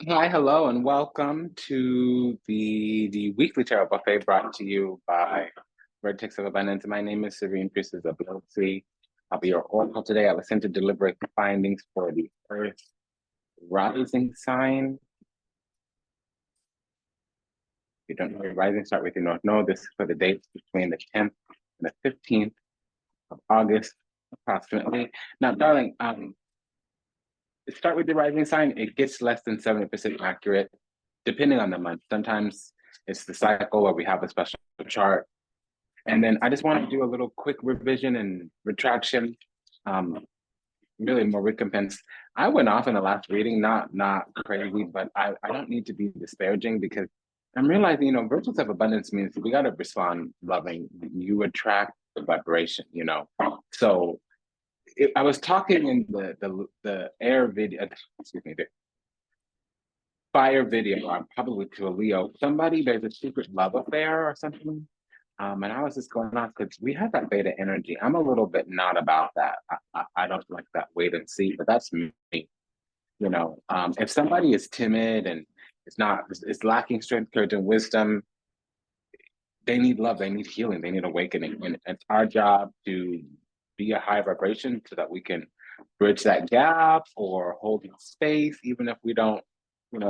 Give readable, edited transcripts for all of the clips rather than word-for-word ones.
Hi, hello, and welcome to the weekly tarot buffet brought to you by Vertex of Abundance. My name is Serene Priestess Abossi. I'll be your oracle today. I was sent to deliberate the findings for the Earth rising sign. If you don't know your rising, start with your North Node. This is for the dates between the 10th and the 15th of August, approximately. Now, darling, start with the rising sign. It gets less than 70% accurate, depending on the month. Sometimes it's the cycle where we have a special chart. And then I just want to do a little quick revision and retraction, really more recompense. I went off in the last reading, not crazy, but I don't need to be disparaging because I'm realizing, virtues of abundance means we got to respond loving. You attract the vibration, So I was talking in the air video, excuse me, the fire video, probably to a Leo. Somebody, there's a secret love affair or something. And I was just going off because we have that beta energy. I'm a little bit not about that. I don't like that wait and see, but that's me. If somebody is timid and it's lacking strength, courage, and wisdom, they need love, they need healing, they need awakening. And it's our job to be a high vibration so that we can bridge that gap or hold space, even if we don't,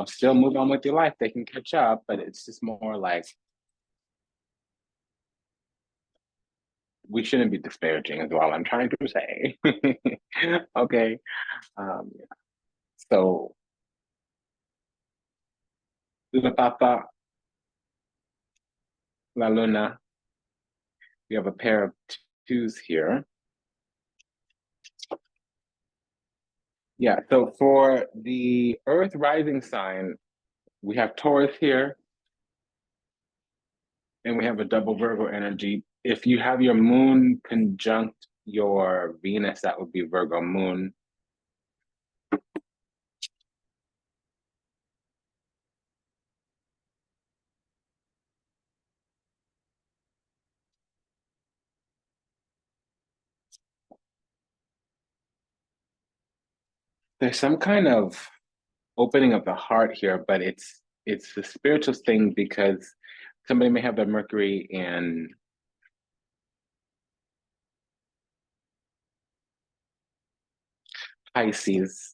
still move on with your life, they can catch up, but it's just more like we shouldn't be disparaging is all I'm trying to say. Okay. Yeah. So La Papa, La Luna, we have a pair of twos here. Yeah, so for the Earth rising sign, we have Taurus here, and we have a double Virgo energy. If you have your moon conjunct your Venus, that would be Virgo moon. There's some kind of opening of the heart here, but it's the spiritual thing because somebody may have their Mercury in Pisces,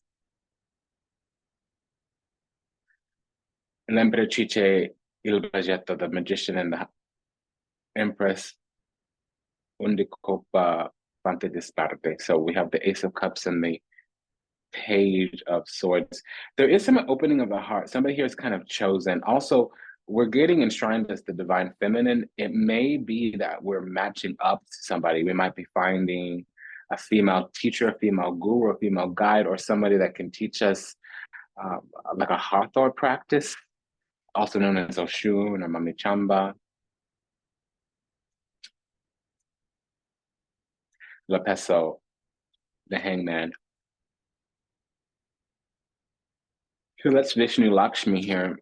l'Imperatrice, il Baggetto, the magician and the Empress, Undi Copa, Fante Disparte. So we have the Ace of Cups and the Page of Swords. There is some opening of the heart. Somebody here is kind of chosen. Also, we're getting enshrined as the divine feminine. It may be that we're matching up to somebody. We might be finding a female teacher, a female guru, a female guide, or somebody that can teach us like a Hathor practice, also known as Oshun or Mamichamba, Lepeso, the hangman. So that's Vishnu Lakshmi here.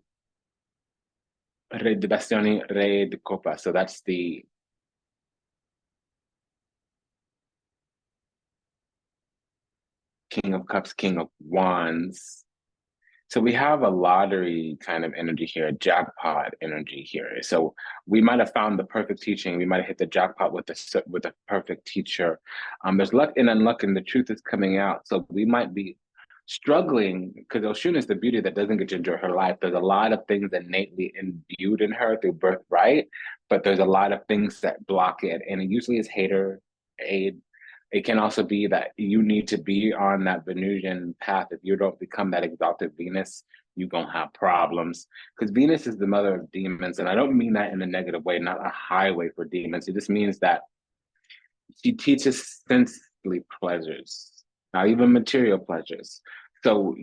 Re de Bastioni, Re de Copa. So that's the King of Cups, King of Wands. So we have a lottery kind of energy here, a jackpot energy here. So we might have found the perfect teaching. We might have hit the jackpot with the perfect teacher. There's luck and unluck, and the truth is coming out. So we might be struggling because Oshun is the beauty that doesn't get to enjoy her life. There's a lot of things innately imbued in her through birthright, but there's a lot of things that block it, and it usually is hater, aid. It can also be that you need to be on that Venusian path. If you don't become that exalted Venus, you're going to have problems. Because Venus is the mother of demons. And I don't mean that in a negative way, not a highway for demons. It just means that she teaches sensory pleasures, not even material pleasures. So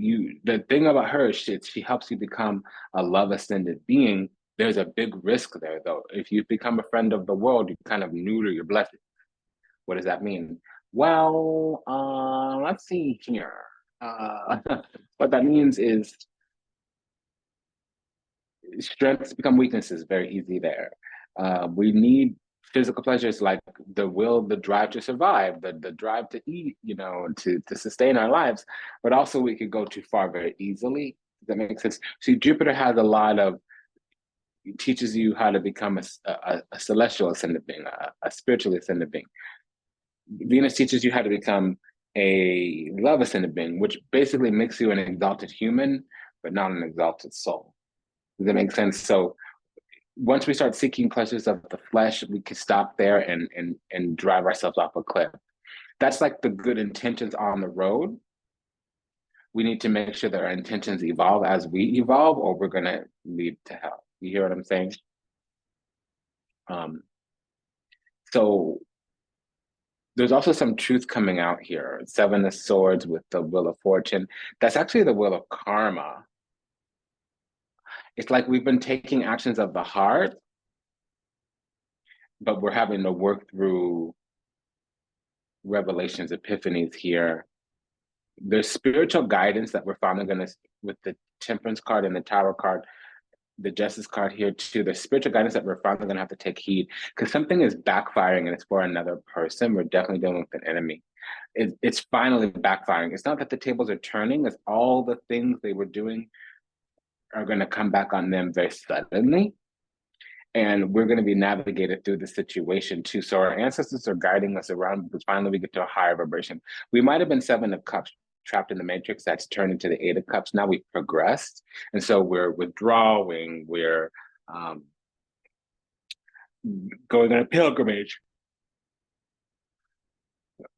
the thing about her is she helps you become a love ascended being. There's a big risk there, though. If you become a friend of the world, you kind of neuter your blessings. What does that mean? Well, let's see here. Uh, what that means is strengths become weaknesses very easy there. We need physical pleasures like the will, the drive to survive, the drive to eat, to sustain our lives. But also we could go too far very easily. Does that make sense? See, Jupiter has a lot of, teaches you how to become a celestial ascendant being, a spiritually ascendant being. Venus teaches you how to become a love ascendant being, which basically makes you an exalted human, but not an exalted soul. Does that make sense? So once we start seeking pleasures of the flesh, we can stop there and drive ourselves off a cliff. That's like the good intentions on the road. We need to make sure that our intentions evolve as we evolve, or we're gonna lead to hell. You hear what I'm saying? So there's also some truth coming out here. Seven of Swords with the Wheel of Fortune. That's actually the Wheel of Karma. It's like we've been taking actions of the heart, but we're having to work through revelations, epiphanies here. There's spiritual guidance that we're finally going to, with the Temperance card and the Tower card, the Justice card here too. There's spiritual guidance that we're finally going to have to take heed, because something is backfiring and it's for another person. We're definitely dealing with an enemy. It's finally backfiring. It's not that the tables are turning, it's all the things they were doing are going to come back on them very suddenly. And we're going to be navigated through the situation too. So our ancestors are guiding us around, because finally we get to a higher vibration. We might have been Seven of Cups trapped in the matrix, that's turned into the Eight of Cups. Now we've progressed. And so we're withdrawing, we're going on a pilgrimage.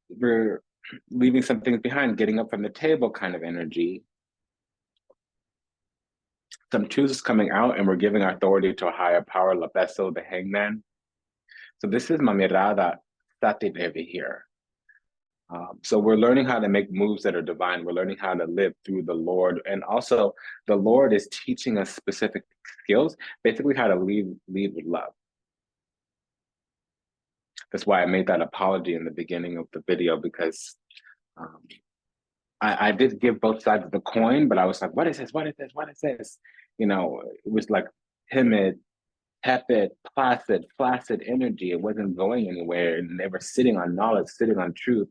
We're leaving some things behind, getting up from the table kind of energy. Some truth is coming out, and we're giving our authority to a higher power, La Beso, the Hangman. So this is Mamirada Sati Devi here. So we're learning how to make moves that are divine. We're learning how to live through the Lord. And also the Lord is teaching us specific skills, basically how to lead with love. That's why I made that apology in the beginning of the video, because I did give both sides of the coin, but I was like, what is this? What is this? What is this? You know, it was like timid, tepid, placid, flaccid energy. It wasn't going anywhere. And they were sitting on knowledge, sitting on truth,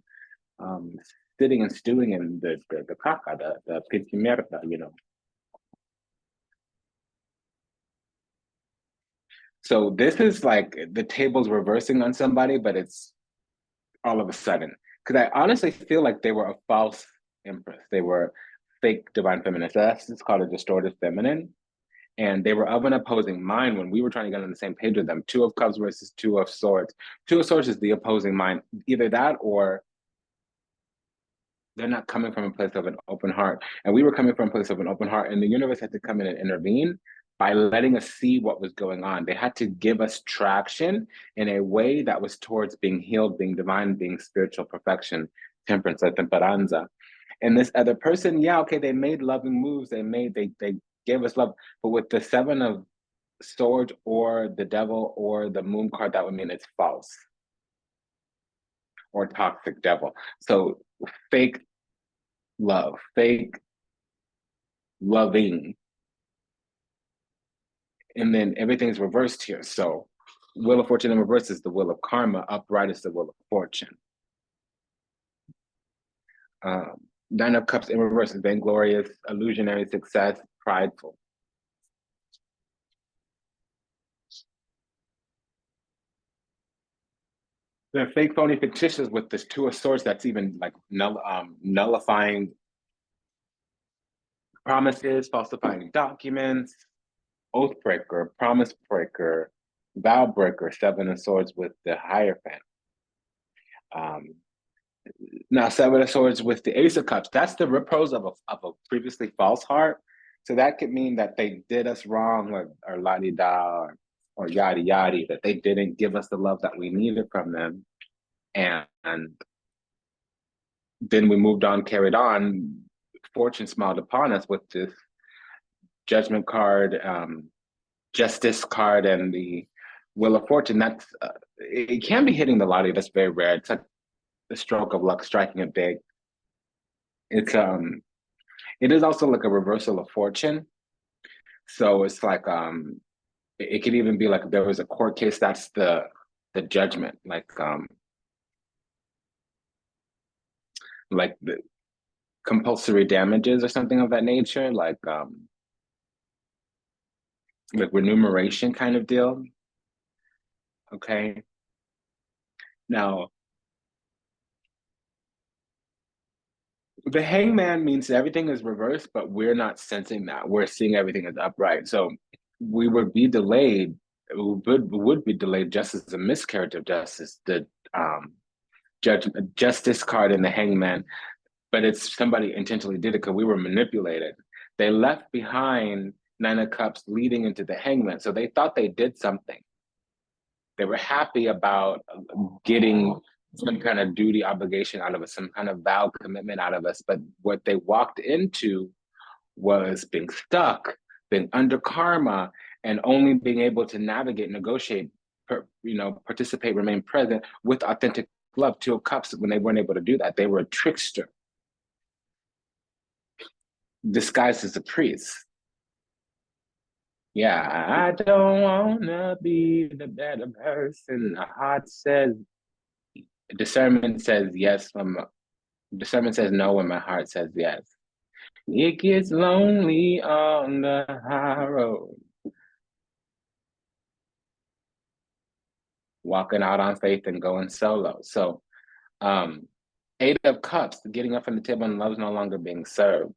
sitting and stewing in the caca, the pinchimerda, you know. So this is like the tables reversing on somebody, but it's all of a sudden. Because I honestly feel like they were a false empress. They were fake divine feminine. So that's just called a distorted feminine. And they were of an opposing mind when we were trying to get on the same page with them. Two of Cups versus Two of Swords. Two of Swords is the opposing mind. Either that, or they're not coming from a place of an open heart. And we were coming from a place of an open heart, and the universe had to come in and intervene by letting us see what was going on. They had to give us traction in a way that was towards being healed, being divine, being spiritual perfection, temperance, temperanza. And this other person, yeah, okay, they made loving moves. They gave us love. But with the Seven of Swords or the Devil or the Moon card, that would mean it's false or toxic devil. So fake love, fake loving. And then everything's reversed here. So Wheel of Fortune in reverse is the Wheel of Karma, upright is the Wheel of Fortune. Nine of Cups in reverse is vainglorious, illusionary, success, prideful. They're fake, phony, fictitious with this Two of Swords that's even like nullifying promises, falsifying documents, oath breaker, promise breaker, vow breaker, Seven of Swords with the Hierophant. Now, Seven of Swords with the Ace of Cups, that's the repose of a previously false heart. So that could mean that they did us wrong, or la-di-da, or yada-yada, that they didn't give us the love that we needed from them. And then we moved on, carried on. Fortune smiled upon us with this Judgment card, Justice card, and the Wheel of Fortune. That's it can be hitting the lottery. That's very rare. It's like the stroke of luck, striking it big. It's it is also like a reversal of fortune. So it's like it could even be like if there was a court case, that's the judgment. Like compulsory damages or something of that nature, like remuneration kind of deal. Okay. Now, the hangman means everything is reversed, but we're not sensing that. We're seeing everything as upright. So we would be delayed, would be delayed just as a miscarriage of justice, the justice card in the hangman, but it's somebody intentionally did it because we were manipulated. They left behind Nine of Cups leading into the hangman. So they thought they did something. They were happy about getting some kind of duty obligation out of us, some kind of vow commitment out of us. But what they walked into was being stuck, being under karma, and only being able to navigate, negotiate, participate, remain present with authentic love. Two of Cups, when they weren't able to do that, they were a trickster disguised as a priest. Yeah, I don't wanna be the better person. The heart says, discernment says yes. Discernment says no when my heart says yes. It gets lonely on the high road. Walking out on faith and going solo. So, Eight of Cups, getting up from the table and love's no longer being served.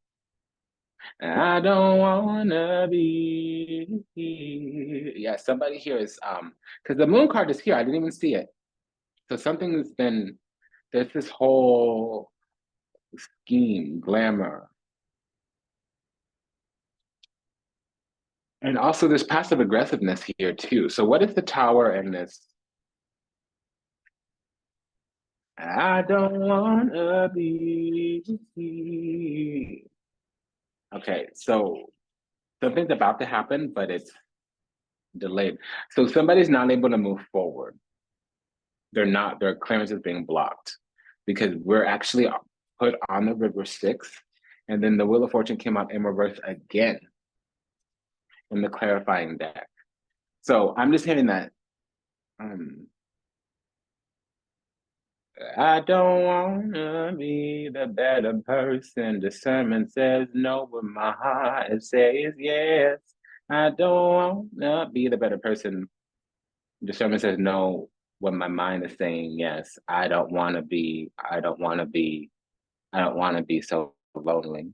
I don't wanna be. Yeah, somebody here is because the moon card is here. I didn't even see it. So something has been, there's this whole scheme, glamour. And also there's passive aggressiveness here too. So what is the Tower and this? I don't wanna be. Okay, so something's about to happen, but it's delayed. So somebody's not able to move forward. They're not, their clearance is being blocked because we're actually put on the river 6, and then the Wheel of Fortune came out in reverse again in the clarifying deck. So I'm just hearing that I don't wanna be the better person. Discernment says no, but my heart says yes. I don't wanna be the better person. Discernment says no when my mind is saying yes. I don't wanna be so lonely.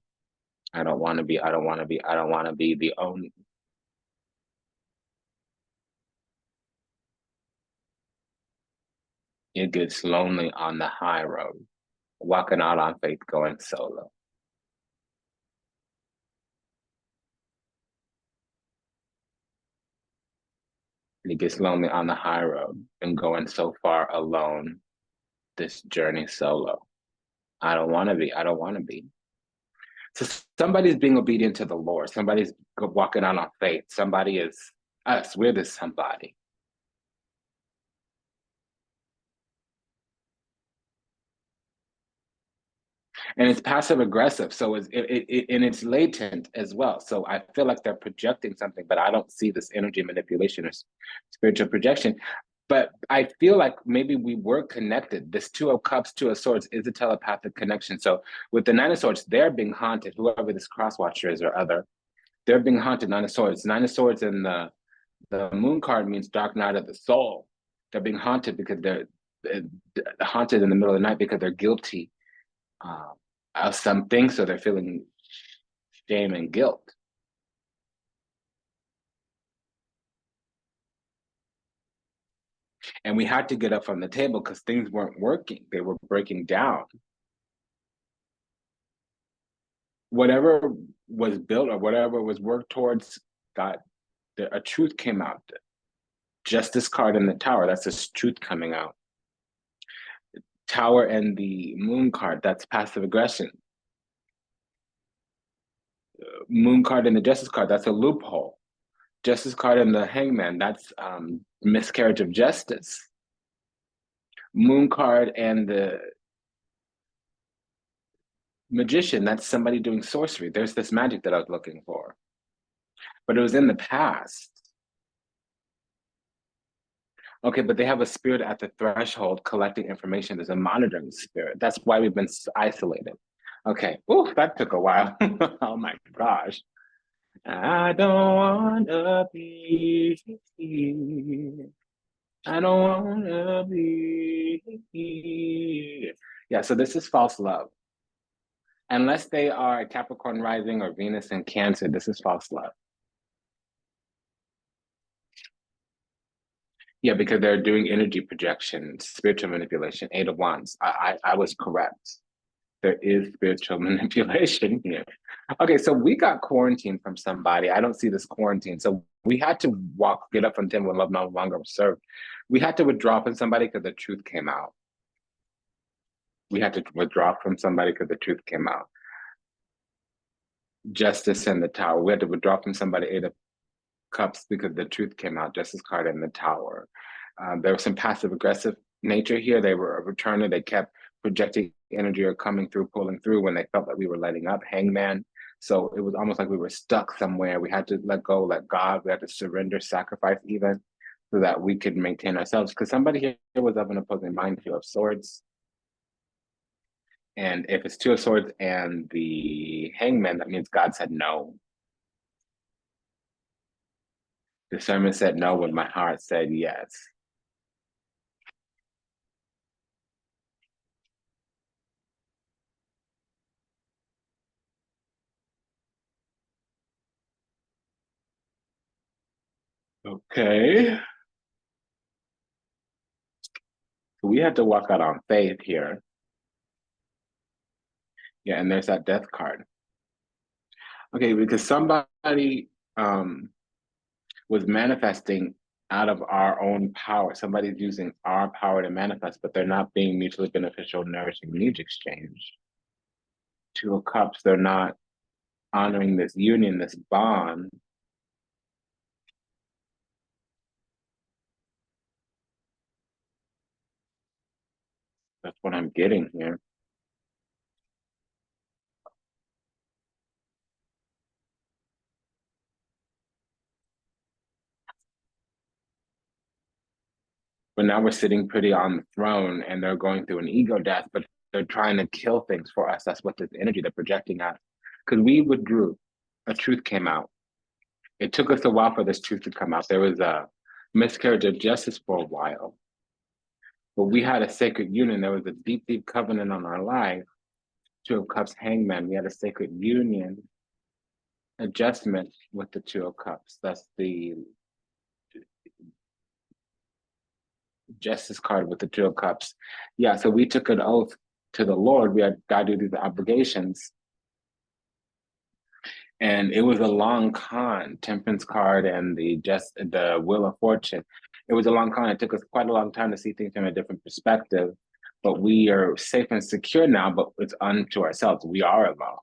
I don't wanna be the only. It gets lonely on the high road, walking out on faith, going solo. It gets lonely on the high road and going so far alone, this journey solo. I don't want to be. So somebody's being obedient to the Lord. Somebody's walking out on faith. Somebody is us. We're this somebody. And it's passive aggressive, so and it's latent as well. So I feel like they're projecting something, but I don't see this energy manipulation or spiritual projection. But I feel like maybe we were connected. This Two of Cups, Two of Swords is a telepathic connection. So with the Nine of Swords, they're being haunted. Whoever this crosswatcher is or other, they're being haunted. Nine of Swords. Nine of Swords and the Moon card means dark night of the soul. They're being haunted because they're haunted in the middle of the night because they're guilty of something, so they're feeling shame and guilt. And we had to get up from the table because things weren't working. They were breaking down. Whatever was built or whatever was worked towards got, a truth came out. Justice card in the Tower, that's this truth coming out. Tower and the Moon card, that's passive aggression. Moon card and the Justice card, that's a loophole. Justice card and the Hangman, that's miscarriage of justice. Moon card and the Magician, that's somebody doing sorcery. There's this magic that I was looking for, but it was in the past. Okay, but they have a spirit at the threshold collecting information. There's a monitoring spirit. That's why we've been isolated. Okay. Oh, that took a while. Oh my gosh. I don't wanna be. I don't wanna be. Yeah, so this is false love. Unless they are Capricorn rising or Venus in Cancer, this is false love. Yeah, because they're doing energy projection, spiritual manipulation, Eight of Wands. I was correct. There is spiritual manipulation here. Okay, so we got quarantined from somebody. I don't see this quarantine. So we had to get up from 10 when love no longer was served. We had to withdraw from somebody because the truth came out. We had to withdraw from somebody because the truth came out. Justice and the Tower. We had to withdraw from somebody, Eight of Cups, because the truth came out. Justice card in the Tower. There was some passive aggressive nature here. They were a returner. They kept projecting energy or coming through, pulling through when they felt that we were letting up. Hangman. So it was almost like we were stuck somewhere. We had to let go, let God. We had to surrender, sacrifice even, so that we could maintain ourselves. Because somebody here was of an opposing mind, Two of Swords. And if it's Two of Swords and the Hangman, that means God said no. Discernment said no when my heart said yes. Okay. So we had to walk out on faith here. Yeah, and there's that death card. Okay, because somebody was manifesting out of our own power. Somebody's using our power to manifest, but they're not being mutually beneficial, nourishing needs exchange. Two of Cups, they're not honoring this union, this bond. That's what I'm getting here. But now we're sitting pretty on the throne and they're going through an ego death, but they're trying to kill things for us. That's what this energy they're projecting at. Because we withdrew, a truth came out. It took us a while for this truth to come out. There was a miscarriage of justice for a while, but we had a sacred union. There was a deep, deep covenant on our life. Two of Cups, Hangman. We had a sacred union, adjustment with the Two of Cups. That's the Justice card with the Two of Cups. Yeah, so we took an oath to the Lord. We had got to do these obligations. And it was a long con, Temperance card and the Wheel of Fortune. It was a long con. It took us quite a long time to see things from a different perspective. But we are safe and secure now, but it's unto ourselves. We are alone.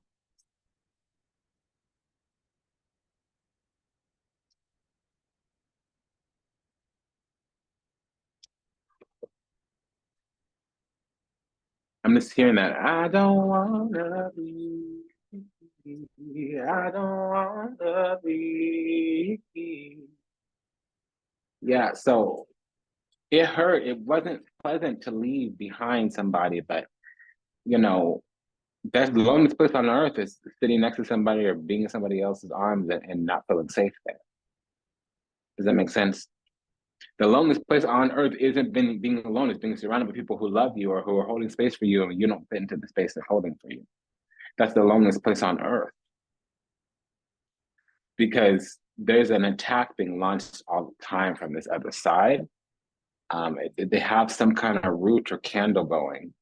I'm just hearing that. I don't wanna be. I don't wanna be. Yeah, so it hurt. It wasn't pleasant to leave behind somebody, but you know, that's the loneliest place on earth is sitting next to somebody or being in somebody else's arms and not feeling safe there. Does that make sense? The loneliest place on earth isn't being alone, it's being surrounded by people who love you or who are holding space for you and you don't fit into the space they're holding for you. That's the loneliest place on earth because there's an attack being launched all the time from this other side. They have some kind of root or candle going.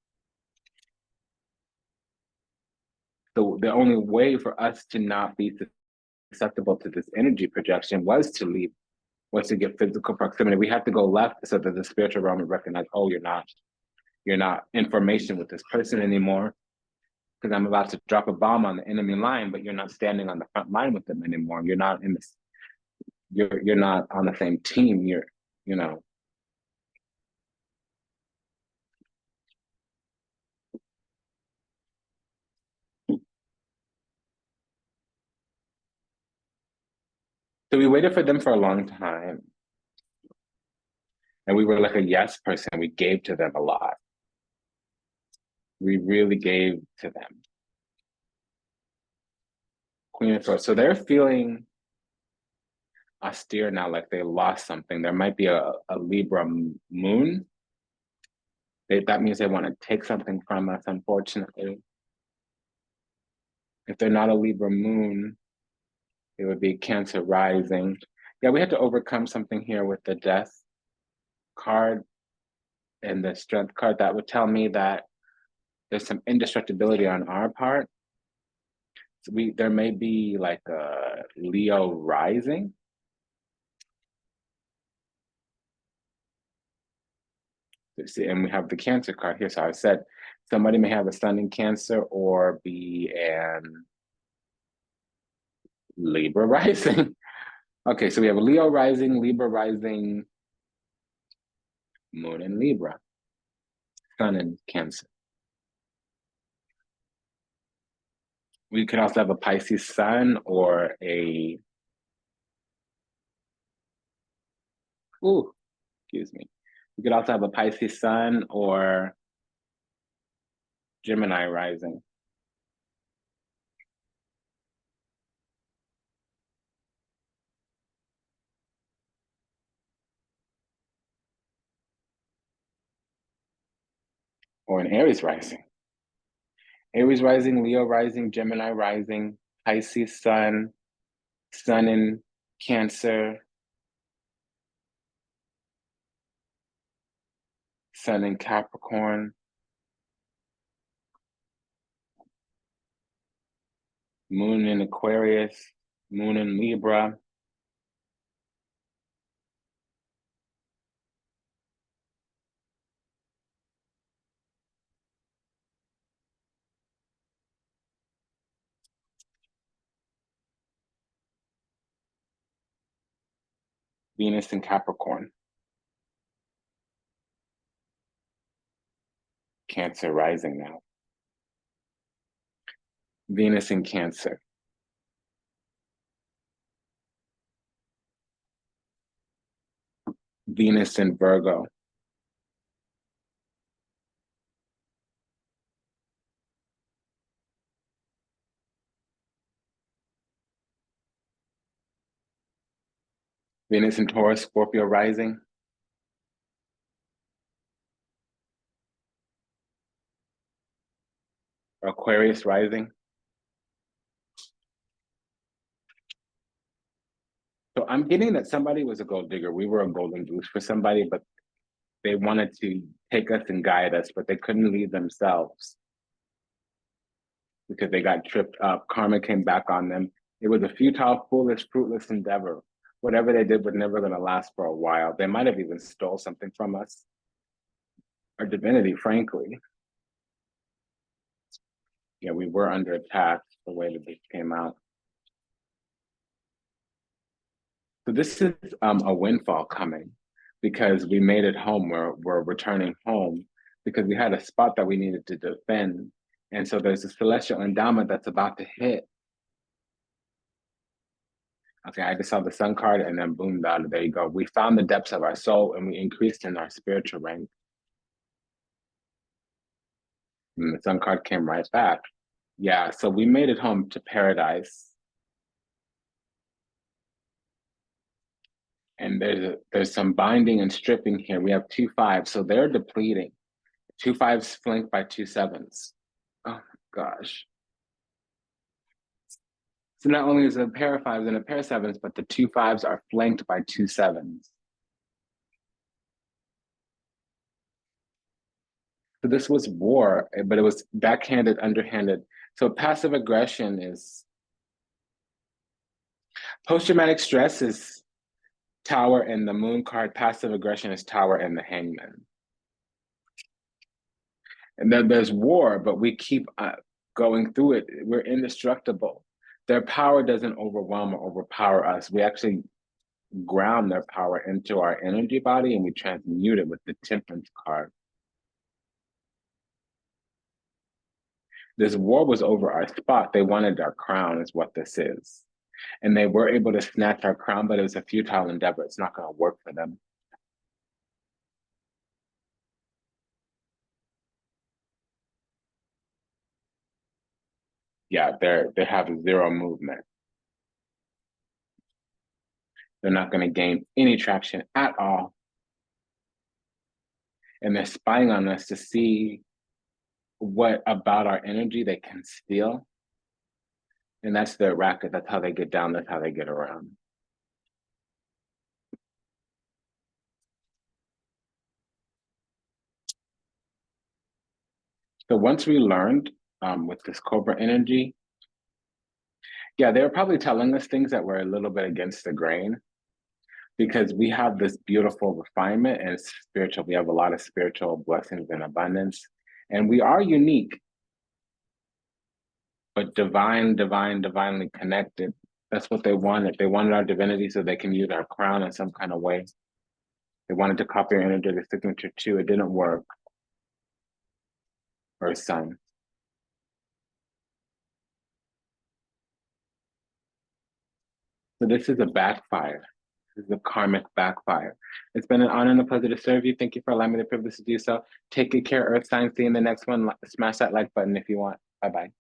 So the only way for us to not be susceptible to this energy projection was to leave, was to get physical proximity. We had to go left so that the spiritual realm would recognize, oh, you're not in formation with this person anymore. Because I'm about to drop a bomb on the enemy line, but you're not standing on the front line with them anymore. You're not in this, you're not on the same team. You're, you know. So we waited for them for a long time. And we were like a yes person. We gave to them a lot. We really gave to them. Queen of Swords. So they're feeling austere now, like they lost something. There might be a Libra moon. That means they want to take something from us, unfortunately. If they're not a Libra moon, it would be Cancer rising. Yeah, we had to overcome something here with the Death card and the Strength card. That would tell me that there's some indestructibility on our part. So there may be like a Leo rising. See, and we have the Cancer card here. So I said somebody may have a sun in Cancer or be an Libra rising. Okay, so we have a Leo rising, Libra rising, Moon in Libra, Sun in Cancer. We could also have a Pisces Sun or a, excuse me. We could also have a Pisces Sun or Gemini rising. Or an Aries rising. Aries rising, Leo rising, Gemini rising, Pisces Sun, Sun in Cancer, Sun in Capricorn, Moon in Aquarius, Moon in Libra. Venus in Capricorn. Cancer rising now. Venus in Cancer. Venus in Virgo. Venus in Taurus, Scorpio rising. Aquarius rising. So I'm getting that somebody was a gold digger. We were a golden goose for somebody, but they wanted to take us and guide us, but they couldn't lead themselves because they got tripped up. Karma came back on them. It was a futile, foolish, fruitless endeavor. Whatever they did was never going to last for a while. They might have even stole something from us, our divinity, frankly. Yeah, we were under attack the way that this came out. So this is a windfall coming because we made it home. We're returning home because we had a spot that we needed to defend. And so there's a celestial endowment that's about to hit. Okay, I just saw the sun card and then boom, there you go. We found the depths of our soul and we increased in our spiritual rank. And the sun card came right back. Yeah, so we made it home to paradise. And there's some binding and stripping here. We have 2 5s, so they're depleting. 2 5s flanked by 2 7s. Oh my gosh. So not only is it a pair of 5s and a pair of 7s, but the 2 5s are flanked by 2 7s. So this was war, but it was backhanded, underhanded. So passive aggression is, post-traumatic stress is Tower and the Moon card. Passive aggression is Tower and the Hangman. And then there's war, but we keep going through it. We're indestructible. Their power doesn't overwhelm or overpower us. We actually ground their power into our energy body and we transmute it with the Temperance card. This war was over our spot. They wanted our crown is what this is. And they were able to snatch our crown, but it was a futile endeavor. It's not going to work for them. yeah, they have zero movement. They're not going to gain any traction at all. And they're spying on us to see what about our energy they can steal. And that's their racket. That's how they get down. That's how they get around. So once we learned with this Cobra energy, yeah, they were probably telling us things that were a little bit against the grain, because we have this beautiful refinement and spiritual. We have a lot of spiritual blessings and abundance, and we are unique, but divinely connected. That's what they wanted. They wanted our divinity so they can use our crown in some kind of way. They wanted to copy our energetic signature too. It didn't work. Or sun. So this is a backfire. This is a karmic backfire. It's been an honor and a pleasure to serve you. Thank you for allowing me the privilege to do so. Take good care, Earth sign. See you in the next one. Smash that like button if you want. Bye-bye.